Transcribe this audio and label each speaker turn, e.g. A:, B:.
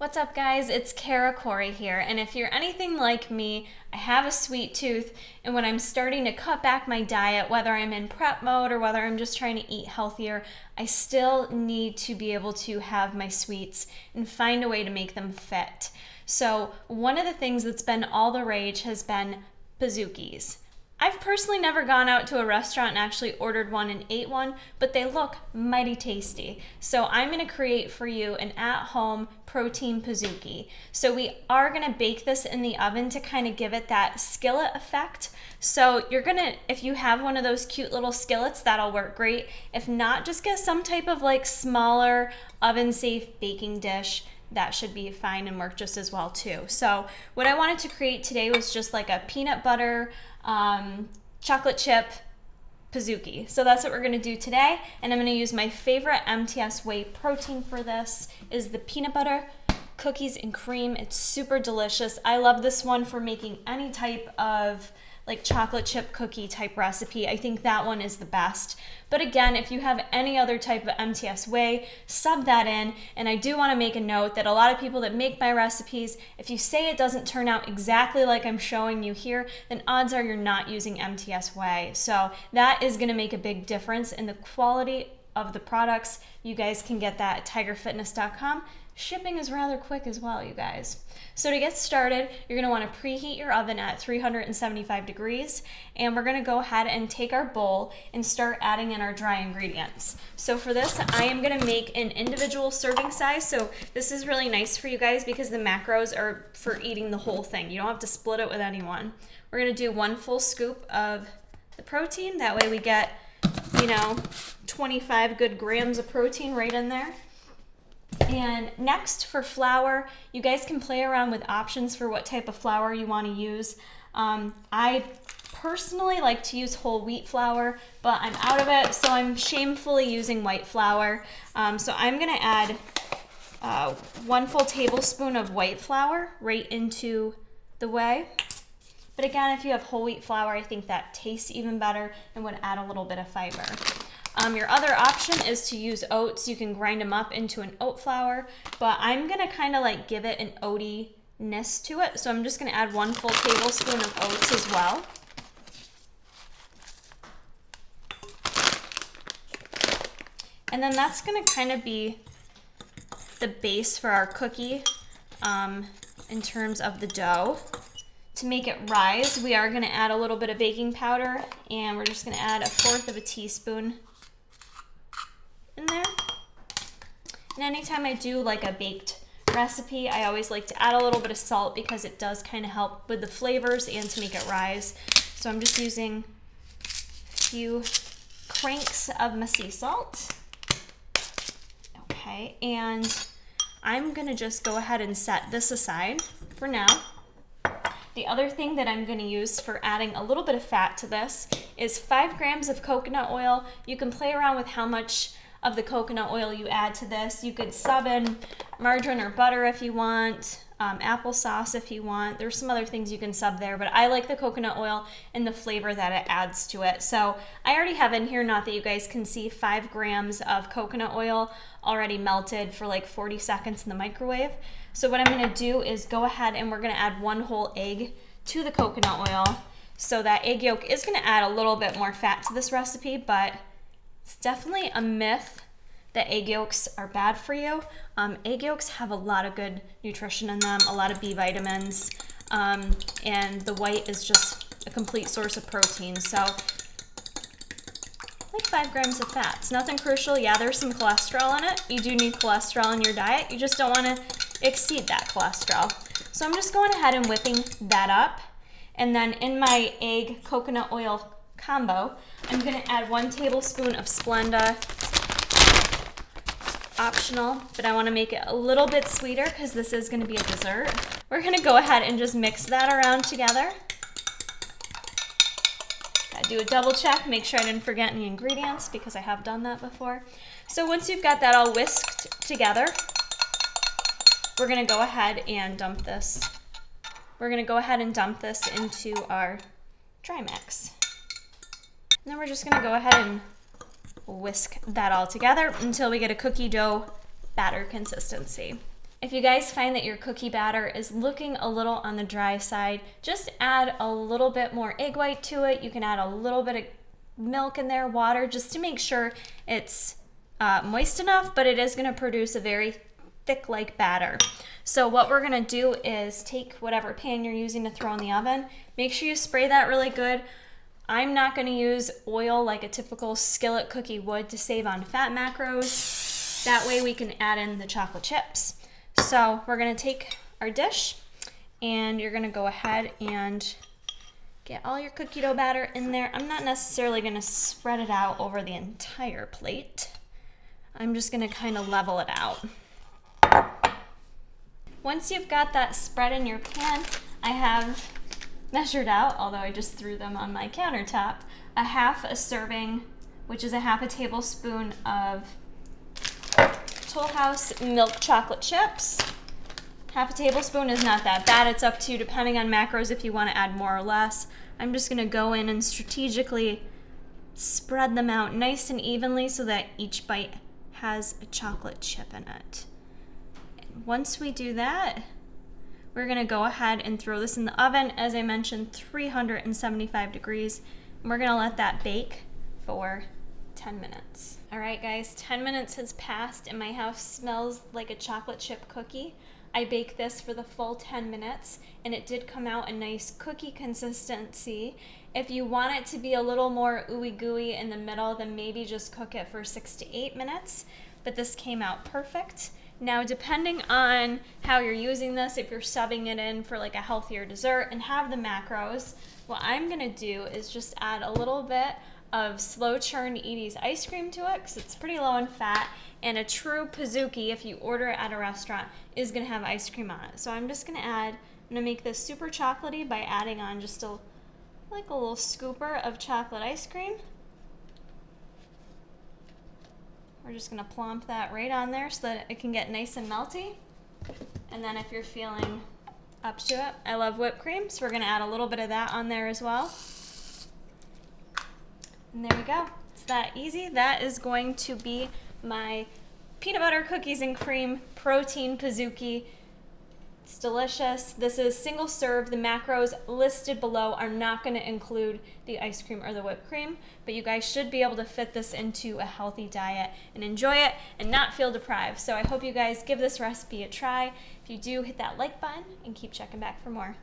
A: What's up guys, it's Kara Corey here, and if you're anything like me, I have a sweet tooth, and when I'm starting to cut back my diet, whether I'm in prep mode or whether I'm just trying to eat healthier, I still need to be able to have my sweets and find a way to make them fit. So one of the things that's been all the rage has been Pizookies. I've personally never gone out to a restaurant and actually ordered one and ate one, but they look mighty tasty. So I'm gonna create for you an at-home protein Pizookie. So we are gonna bake this in the oven to kind of give it that skillet effect. So you're gonna, if you have one of those cute little skillets, that'll work great. If not, just get some type of like smaller oven-safe baking dish. That should be fine and work just as well too. So what I wanted to create today was just like a peanut butter, chocolate chip Pizookie. So that's what we're gonna do today. And I'm gonna use my favorite MTS whey protein for this, is the peanut butter cookies and cream. It's super delicious. I love this one for making any type of like chocolate chip cookie type recipe. I think that one is the best. But again, if you have any other type of MTS whey, sub that in. And I do want to make a note that a lot of people that make my recipes, if you say it doesn't turn out exactly like I'm showing you here, then odds are you're not using MTS whey. So that is going to make a big difference in the quality of the products. You guys can get that at tigerfitness.com. Shipping is rather quick as well, you guys. So to get started, you're going to want to preheat your oven at 375 degrees, and we're going to go ahead and take our bowl and start adding in our dry ingredients. So for this, I am going to make an individual serving size. So this is really nice for you guys because the macros are for eating the whole thing. You don't have to split it with anyone. We're going to do 1 full scoop of the protein. That way we get, 25 good grams of protein right in there. And next, for flour, you guys can play around with options for what type of flour you want to use. I personally like to use whole wheat flour, but I'm out of it, so I'm shamefully using white flour. So I'm going to add 1 full tablespoon of white flour right into the whey. But again, if you have whole wheat flour, I think that tastes even better and would add a little bit of fiber. Your other option is to use oats. You can grind them up into an oat flour, but I'm gonna kind of like give it an oaty-ness to it. So I'm just gonna add 1 full tablespoon of oats as well. And then that's gonna kind of be the base for our cookie in terms of the dough. To make it rise, we are gonna add a little bit of baking powder, and we're just gonna add 1/4 teaspoon in there. And anytime I do like a baked recipe, I always like to add a little bit of salt because it does kind of help with the flavors and to make it rise. So I'm just using a few cranks of my sea salt. Okay, and I'm gonna just go ahead and set this aside for now. The other thing that I'm going to use for adding a little bit of fat to this is 5 grams of coconut oil. You can play around with how much of the coconut oil you add to this. You could sub in margarine or butter if you want, applesauce if you want. There's some other things you can sub there, but I like the coconut oil and the flavor that it adds to it. So I already have in here, not that you guys can see, 5 grams of coconut oil already melted for like 40 seconds in the microwave. So what I'm gonna do is go ahead and we're gonna add 1 whole egg to the coconut oil. So that egg yolk is gonna add a little bit more fat to this recipe, but it's definitely a myth that egg yolks are bad for you. Egg yolks have a lot of good nutrition in them, a lot of B vitamins, and the white is just a complete source of protein. So like 5 grams of fat. It's nothing crucial. Yeah, there's some cholesterol in it. You do need cholesterol in your diet. You just don't want to exceed that cholesterol. So I'm just going ahead and whipping that up. And then in my egg coconut oil combo, I'm going to add 1 tablespoon of Splenda. Optional, but I want to make it a little bit sweeter because this is going to be a dessert. We're going to go ahead and just mix that around together. I do a double check, make sure I didn't forget any ingredients because I have done that before. So once you've got that all whisked together, we're going to go ahead and dump this. We're going to go ahead and dump this into our dry mix. And then we're just going to go ahead and whisk that all together until we get a cookie dough batter consistency. If you guys find that your cookie batter is looking a little on the dry side, just add a little bit more egg white to it. You can add a little bit of milk in there, water, just to make sure it's moist enough, but it is going to produce a very thick like batter. So what we're going to do is take whatever pan you're using to throw in the oven. Make sure you spray that really good. I'm not going to use oil like a typical skillet cookie would to save on fat macros. That way we can add in the chocolate chips. So we're going to take our dish and you're going to go ahead and get all your cookie dough batter in there. I'm not necessarily going to spread it out over the entire plate. I'm just going to kind of level it out. Once you've got that spread in your pan, I have measured out, although I just threw them on my countertop, a half a serving, which is a half a tablespoon of Toll House milk chocolate chips. Half a tablespoon is not that bad. It's up to you depending on macros if you want to add more or less. I'm just going to go in and strategically spread them out nice and evenly so that each bite has a chocolate chip in it. And once we do that, we're going to go ahead and throw this in the oven, as I mentioned, 375 degrees. And we're going to let that bake for 10 minutes. All right, guys, 10 minutes has passed and my house smells like a chocolate chip cookie. I baked this for the full 10 minutes and it did come out a nice cookie consistency. If you want it to be a little more ooey gooey in the middle, then maybe just cook it for 6 to 8 minutes, but this came out perfect. Now, depending on how you're using this, if you're subbing it in for like a healthier dessert and have the macros, what I'm gonna do is just add a little bit of slow churned Edie's ice cream to it because it's pretty low in fat, and a true Pizookie, if you order it at a restaurant, is gonna have ice cream on it. So I'm just gonna I'm gonna make this super chocolatey by adding on just like a little scooper of chocolate ice cream. We're just gonna plump that right on there so that it can get nice and melty. And then if you're feeling up to it, I love whipped cream, so we're gonna add a little bit of that on there as well. And there we go. It's that easy. That is going to be my peanut butter cookies and cream protein Pizookie. It's delicious. This is single serve. The macros listed below are not going to include the ice cream or the whipped cream, but you guys should be able to fit this into a healthy diet and enjoy it and not feel deprived. So I hope you guys give this recipe a try. If you do, hit that like button and keep checking back for more.